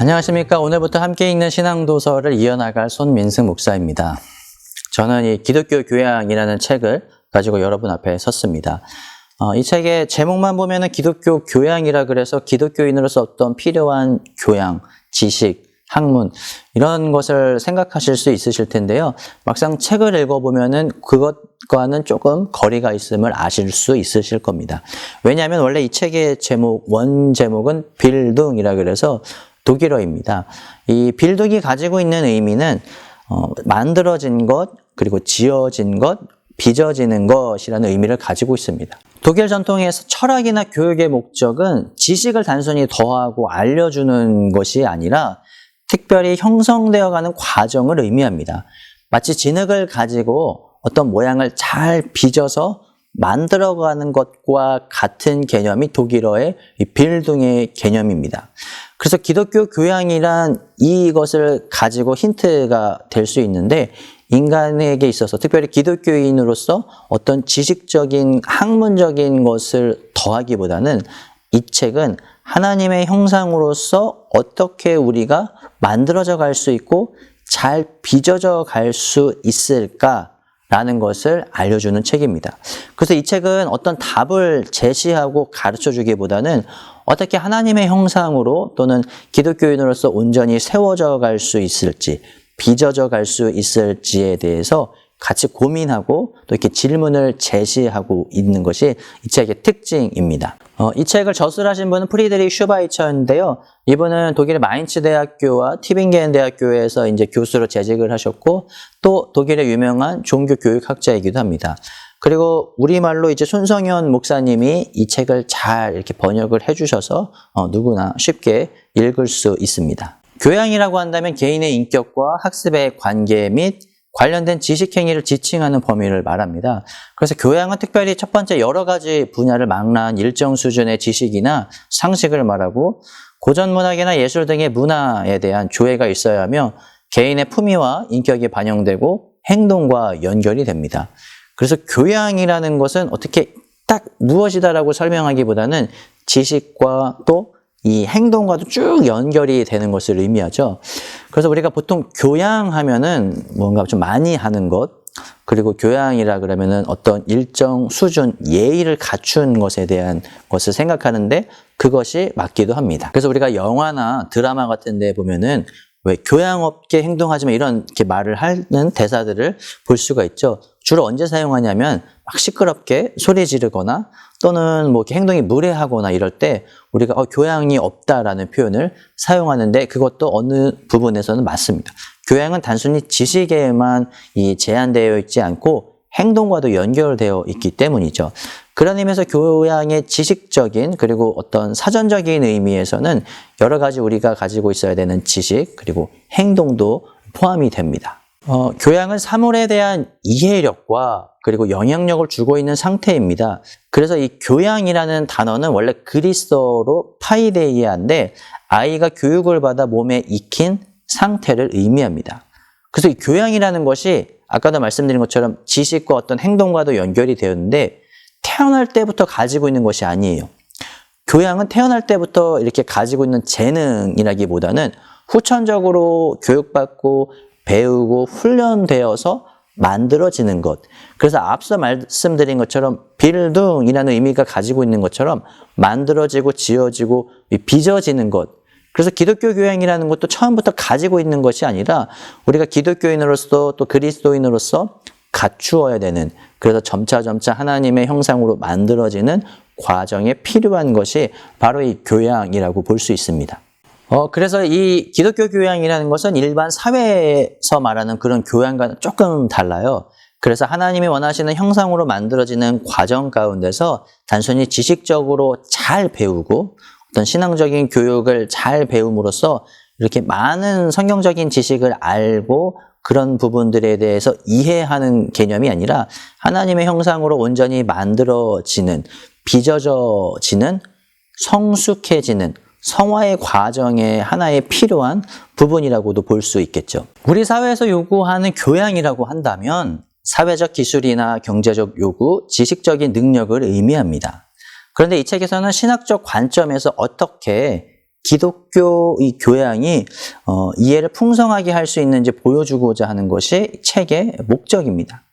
안녕하십니까. 오늘부터 함께 읽는 신앙도서를 이어나갈 손민승 목사입니다. 저는 이 기독교 교양이라는 책을 가지고 여러분 앞에 섰습니다. 이 책의 제목만 보면은 기독교 교양이라 그래서 기독교인으로서 어떤 필요한 교양, 지식, 학문 이런 것을 생각하실 수 있으실 텐데요. 막상 책을 읽어보면은 그것과는 조금 거리가 있음을 아실 수 있으실 겁니다. 왜냐하면 원래 이 책의 원 제목은 빌둥이라 그래서 독일어입니다. 이 빌둥이 가지고 있는 의미는 만들어진 것, 그리고 지어진 것, 빚어지는 것이라는 의미를 가지고 있습니다. 독일 전통에서 철학이나 교육의 목적은 지식을 단순히 더하고 알려주는 것이 아니라 특별히 형성되어가는 과정을 의미합니다. 마치 진흙을 가지고 어떤 모양을 잘 빚어서 만들어가는 것과 같은 개념이 독일어의 빌둥의 개념입니다. 그래서 기독교 교양이란 이것을 가지고 힌트가 될 수 있는데, 인간에게 있어서 특별히 기독교인으로서 어떤 지식적인 학문적인 것을 더하기보다는 이 책은 하나님의 형상으로서 어떻게 우리가 만들어져 갈 수 있고 잘 빚어져 갈 수 있을까라는 것을 알려주는 책입니다. 그래서 이 책은 어떤 답을 제시하고 가르쳐 주기보다는 어떻게 하나님의 형상으로 또는 기독교인으로서 온전히 세워져 갈 수 있을지, 빚어져 갈 수 있을지에 대해서 같이 고민하고 또 이렇게 질문을 제시하고 있는 것이 이 책의 특징입니다. 이 책을 저술하신 분은 프리드리히 슈바이처인데요. 이분은 독일의 마인츠 대학교와 티빙겐 대학교에서 이제 교수로 재직을 하셨고, 또 독일의 유명한 종교 교육학자이기도 합니다. 그리고 우리말로 이제 손성현 목사님이 이 책을 잘 이렇게 번역을 해주셔서 누구나 쉽게 읽을 수 있습니다. 교양이라고 한다면 개인의 인격과 학습의 관계 및 관련된 지식행위를 지칭하는 범위를 말합니다. 그래서 교양은 특별히 첫 번째 여러 가지 분야를 망라한 일정 수준의 지식이나 상식을 말하고, 고전문학이나 예술 등의 문화에 대한 조예가 있어야 하며 개인의 품위와 인격이 반영되고 행동과 연결이 됩니다. 그래서 교양이라는 것은 어떻게 딱 무엇이다라고 설명하기보다는 지식과 또 이 행동과도 쭉 연결이 되는 것을 의미하죠. 그래서 우리가 보통 교양하면은 뭔가 좀 많이 하는 것, 그리고 교양이라 그러면은 어떤 일정 수준 예의를 갖춘 것에 대한 것을 생각하는데 그것이 맞기도 합니다. 그래서 우리가 영화나 드라마 같은 데 보면은 왜 교양 없게 행동하지 마 이런 이렇게 말을 하는 대사들을 볼 수가 있죠. 주로 언제 사용하냐면 막 시끄럽게 소리 지르거나 또는 뭐 이렇게 행동이 무례하거나 이럴 때 우리가 교양이 없다라는 표현을 사용하는데, 그것도 어느 부분에서는 맞습니다. 교양은 단순히 지식에만 제한되어 있지 않고 행동과도 연결되어 있기 때문이죠. 그런 의미에서 교양의 지식적인 그리고 어떤 사전적인 의미에서는 여러 가지 우리가 가지고 있어야 되는 지식 그리고 행동도 포함이 됩니다. 교양은 사물에 대한 이해력과 그리고 영향력을 주고 있는 상태입니다. 그래서 이 교양이라는 단어는 원래 그리스어로 파이데이아인데 아이가 교육을 받아 몸에 익힌 상태를 의미합니다. 그래서 이 교양이라는 것이 아까도 말씀드린 것처럼 지식과 어떤 행동과도 연결이 되었는데 태어날 때부터 가지고 있는 것이 아니에요. 교양은 태어날 때부터 이렇게 가지고 있는 재능이라기보다는 후천적으로 교육받고 배우고 훈련되어서 만들어지는 것. 그래서 앞서 말씀드린 것처럼 빌둥이라는 의미가 가지고 있는 것처럼 만들어지고 지어지고 빚어지는 것. 그래서 기독교 교양이라는 것도 처음부터 가지고 있는 것이 아니라 우리가 기독교인으로서 또 그리스도인으로서 갖추어야 되는, 그래서 점차 하나님의 형상으로 만들어지는 과정에 필요한 것이 바로 이 교양이라고 볼 수 있습니다. 그래서 이 기독교 교양이라는 것은 일반 사회에서 말하는 그런 교양과는 조금 달라요. 그래서 하나님이 원하시는 형상으로 만들어지는 과정 가운데서 단순히 지식적으로 잘 배우고 어떤 신앙적인 교육을 잘 배움으로써 이렇게 많은 성경적인 지식을 알고 그런 부분들에 대해서 이해하는 개념이 아니라 하나님의 형상으로 온전히 만들어지는, 빚어져지는, 성숙해지는 성화의 과정의 하나의 필요한 부분이라고도 볼 수 있겠죠. 우리 사회에서 요구하는 교양이라고 한다면 사회적 기술이나 경제적 요구, 지식적인 능력을 의미합니다. 그런데 이 책에서는 신학적 관점에서 어떻게 기독교 이 교양이 이해를 풍성하게 할 수 있는지 보여주고자 하는 것이 책의 목적입니다.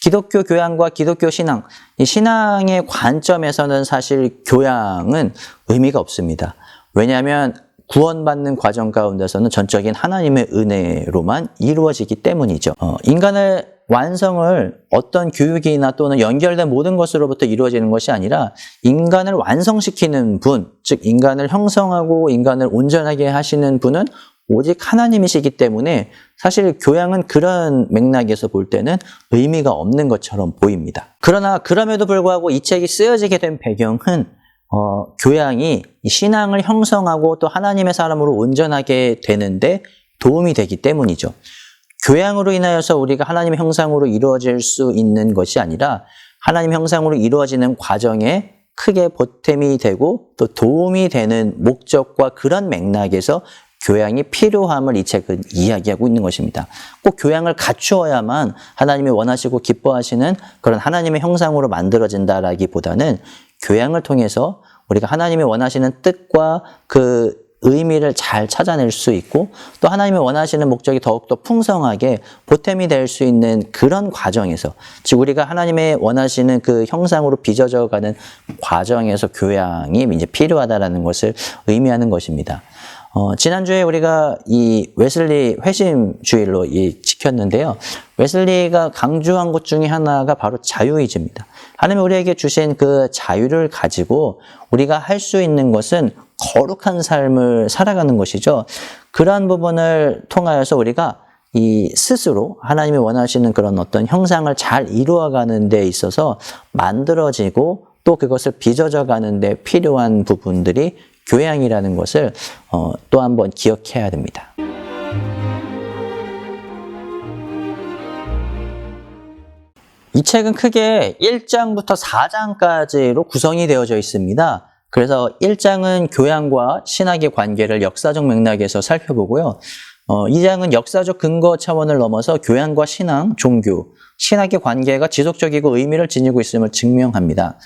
기독교 교양과 기독교 신앙, 이 신앙의 관점에서는 사실 교양은 의미가 없습니다. 왜냐하면 구원받는 과정 가운데서는 전적인 하나님의 은혜로만 이루어지기 때문이죠. 인간의 완성을 어떤 교육이나 또는 연결된 모든 것으로부터 이루어지는 것이 아니라 인간을 완성시키는 분, 즉 인간을 형성하고 인간을 온전하게 하시는 분은 오직 하나님이시기 때문에 사실 교양은 그런 맥락에서 볼 때는 의미가 없는 것처럼 보입니다. 그러나 그럼에도 불구하고 이 책이 쓰여지게 된 배경은 교양이 신앙을 형성하고 또 하나님의 사람으로 온전하게 되는데 도움이 되기 때문이죠. 교양으로 인하여서 우리가 하나님의 형상으로 이루어질 수 있는 것이 아니라 하나님의 형상으로 이루어지는 과정에 크게 보탬이 되고 또 도움이 되는 목적과 그런 맥락에서 교양이 필요함을 이 책은 이야기하고 있는 것입니다. 꼭 교양을 갖추어야만 하나님이 원하시고 기뻐하시는 그런 하나님의 형상으로 만들어진다라기보다는 교양을 통해서 우리가 하나님이 원하시는 뜻과 그 의미를 잘 찾아낼 수 있고 또 하나님이 원하시는 목적이 더욱더 풍성하게 보탬이 될 수 있는 그런 과정에서, 즉 우리가 하나님의 원하시는 그 형상으로 빚어져가는 과정에서 교양이 이제 필요하다라는 것을 의미하는 것입니다. 지난주에 우리가 이 웨슬리 회심 주일로 지켰는데요. 웨슬리가 강조한 것 중에 하나가 바로 자유의지입니다. 하나님이 우리에게 주신 그 자유를 가지고 우리가 할 수 있는 것은 거룩한 삶을 살아가는 것이죠. 그러한 부분을 통하여서 우리가 이 스스로 하나님이 원하시는 그런 어떤 형상을 잘 이루어가는 데 있어서 만들어지고 또 그것을 빚어져 가는 데 필요한 부분들이 교양이라는 것을 또 한번 기억해야 됩니다. 이 책은 크게 1장부터 4장까지로 구성이 되어져 있습니다. 그래서 1장은 교양과 신학의 관계를 역사적 맥락에서 살펴보고요. 2장은 역사적 근거 차원을 넘어서 교양과 신앙, 종교, 신학의 관계가 지속적이고 의미를 지니고 있음을 증명합니다.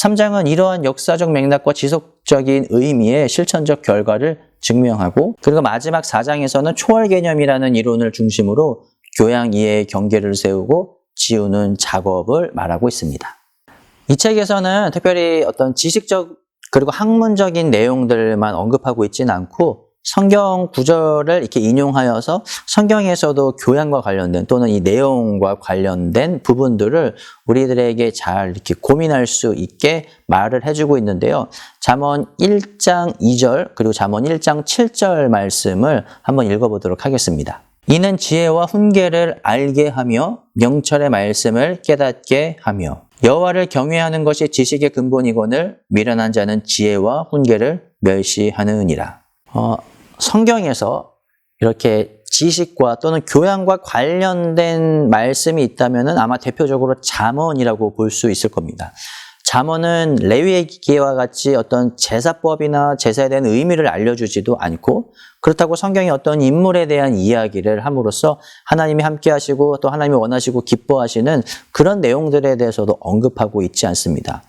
3장은 이러한 역사적 맥락과 지속적인 의미의 실천적 결과를 증명하고, 그리고 마지막 4장에서는 초월 개념이라는 이론을 중심으로 교양 이해의 경계를 세우고 지우는 작업을 말하고 있습니다. 이 책에서는 특별히 어떤 지식적 그리고 학문적인 내용들만 언급하고 있지는 않고 성경 구절을 이렇게 인용하여서 성경에서도 교양과 관련된 또는 이 내용과 관련된 부분들을 우리들에게 잘 이렇게 고민할 수 있게 말을 해주고 있는데요. 잠언 1장 2절 그리고 잠언 1장 7절 말씀을 한번 읽어보도록 하겠습니다. 이는 지혜와 훈계를 알게 하며 명철의 말씀을 깨닫게 하며 여호와를 경외하는 것이 지식의 근본이거늘 미련한 자는 지혜와 훈계를 멸시하느니라. 성경에서 이렇게 지식과 또는 교양과 관련된 말씀이 있다면 아마 대표적으로 잠언이라고 볼 수 있을 겁니다. 잠언은 레위기와 같이 어떤 제사법이나 제사에 대한 의미를 알려주지도 않고, 그렇다고 성경이 어떤 인물에 대한 이야기를 함으로써 하나님이 함께 하시고 또 하나님이 원하시고 기뻐하시는 그런 내용들에 대해서도 언급하고 있지 않습니다.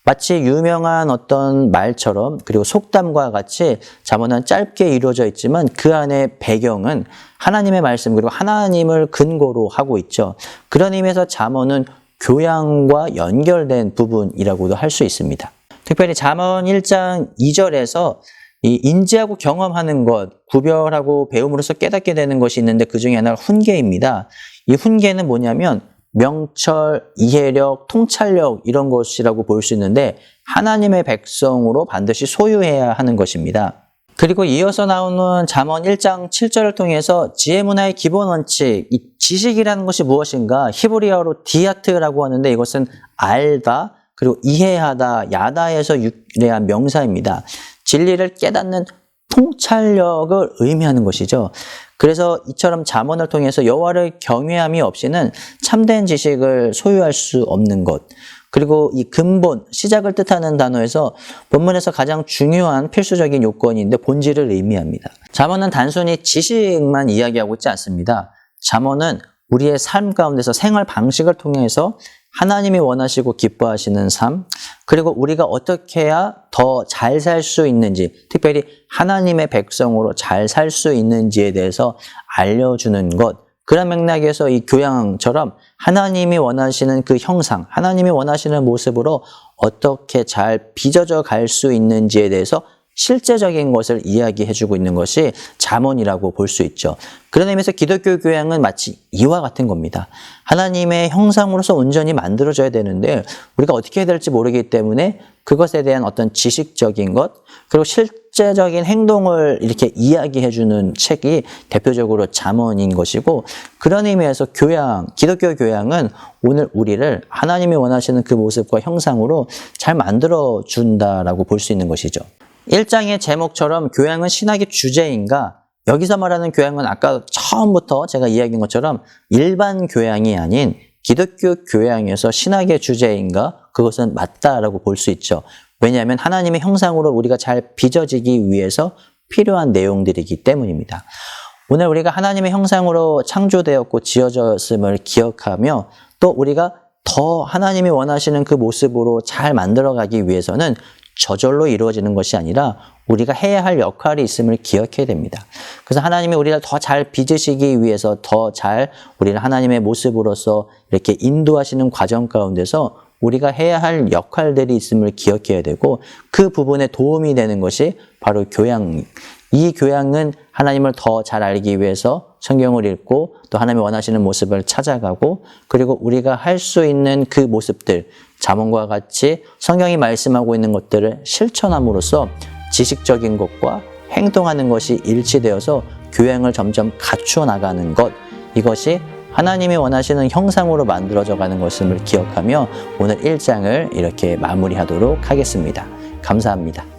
마치 유명한 어떤 말처럼, 그리고 속담과 같이 잠언은 짧게 이루어져 있지만 그 안에 배경은 하나님의 말씀 그리고 하나님을 근거로 하고 있죠. 그런 의미에서 잠언은 교양과 연결된 부분이라고도 할 수 있습니다. 특별히 잠언 1장 2절에서 이 인지하고 경험하는 것, 구별하고 배움으로써 깨닫게 되는 것이 있는데 그 중에 하나가 훈계입니다. 이 훈계는 뭐냐면 명철, 이해력, 통찰력 이런 것이라고 볼 수 있는데 하나님의 백성으로 반드시 소유해야 하는 것입니다. 그리고 이어서 나오는 잠언 1장 7절을 통해서 지혜 문화의 기본 원칙, 이 지식이라는 것이 무엇인가? 히브리어로 디아트라고 하는데 이것은 알다, 그리고 이해하다, 야다에서 유래한 명사입니다. 진리를 깨닫는 통찰력을 의미하는 것이죠. 그래서 이처럼 잠언을 통해서 여호와를 경외함이 없이는 참된 지식을 소유할 수 없는 것, 그리고 이 근본, 시작을 뜻하는 단어에서 본문에서 가장 중요한 필수적인 요건인데 본질을 의미합니다. 잠언은 단순히 지식만 이야기하고 있지 않습니다. 잠언은 우리의 삶 가운데서 생활 방식을 통해서 하나님이 원하시고 기뻐하시는 삶, 그리고 우리가 어떻게 해야 더 잘 살 수 있는지, 특별히 하나님의 백성으로 잘 살 수 있는지에 대해서 알려주는 것, 그런 맥락에서 이 교양처럼 하나님이 원하시는 그 형상, 하나님이 원하시는 모습으로 어떻게 잘 빚어져 갈 수 있는지에 대해서 실제적인 것을 이야기해주고 있는 것이 잠언이라고 볼 수 있죠. 그런 의미에서 기독교 교양은 마치 이와 같은 겁니다. 하나님의 형상으로서 온전히 만들어져야 되는데 우리가 어떻게 해야 될지 모르기 때문에 그것에 대한 어떤 지식적인 것, 그리고 실제적인 행동을 이렇게 이야기해주는 책이 대표적으로 잠언인 것이고, 그런 의미에서 교양, 기독교 교양은 오늘 우리를 하나님이 원하시는 그 모습과 형상으로 잘 만들어준다라고 볼 수 있는 것이죠. 1장의 제목처럼 교양은 신학의 주제인가? 여기서 말하는 교양은 아까 처음부터 제가 이야기한 것처럼 일반 교양이 아닌 기독교 교양에서 신학의 주제인가? 그것은 맞다라고 볼 수 있죠. 왜냐하면 하나님의 형상으로 우리가 잘 빚어지기 위해서 필요한 내용들이기 때문입니다. 오늘 우리가 하나님의 형상으로 창조되었고 지어졌음을 기억하며 또 우리가 더 하나님이 원하시는 그 모습으로 잘 만들어가기 위해서는 저절로 이루어지는 것이 아니라 우리가 해야 할 역할이 있음을 기억해야 됩니다. 그래서 하나님이 우리를 더 잘 빚으시기 위해서 더 잘 우리를 하나님의 모습으로서 이렇게 인도하시는 과정 가운데서 우리가 해야 할 역할들이 있음을 기억해야 되고, 그 부분에 도움이 되는 것이 바로 교양. 이 교양은 하나님을 더 잘 알기 위해서 성경을 읽고 또 하나님이 원하시는 모습을 찾아가고, 그리고 우리가 할 수 있는 그 모습들, 잠언과 같이 성경이 말씀하고 있는 것들을 실천함으로써 지식적인 것과 행동하는 것이 일치되어서 교양을 점점 갖추어 나가는 것, 이것이 하나님이 원하시는 형상으로 만들어져 가는 것임을 기억하며 오늘 1장을 이렇게 마무리하도록 하겠습니다. 감사합니다.